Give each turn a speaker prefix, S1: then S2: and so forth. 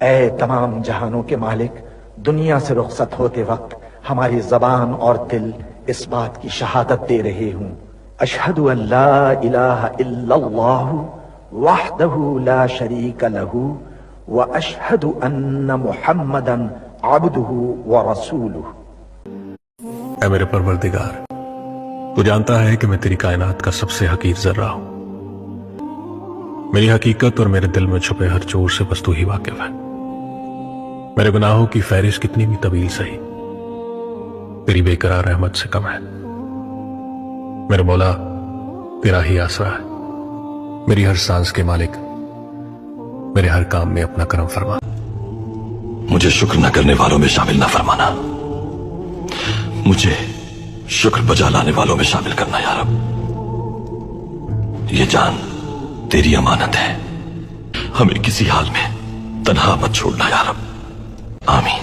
S1: اے تمام جہانوں کے مالک، دنیا سے رخصت ہوتے وقت ہماری زبان اور دل اس بات کی شہادت دے رہے ہوں، اشہد ان لا الہ الا اللہ وحدہ لا شریک لہ واشہد ان محمدا عبدہ ورسولہ۔
S2: اے میرے پروردگار، تو جانتا ہے کہ میں تیری کائنات کا سب سے حقیر ذرہ ہوں۔ میری حقیقت اور میرے دل میں چھپے ہر چور سے بس تو ہی واقف ہے۔ میرے گناہوں کی فہرست کتنی بھی طویل سہی، تیری بے قرار رحمت سے کم ہے۔ میرے مولا، تیرا ہی آسرا ہے، میری ہر سانس کے مالک، میرے ہر کام میں اپنا کرم فرما۔
S3: مجھے شکر نہ کرنے والوں میں شامل نہ فرمانا، مجھے شکر بجا لانے والوں میں شامل کرنا یا رب۔ یہ جان تیری امانت ہے، ہمیں کسی حال میں تنہا مت چھوڑنا یا رب، آمین۔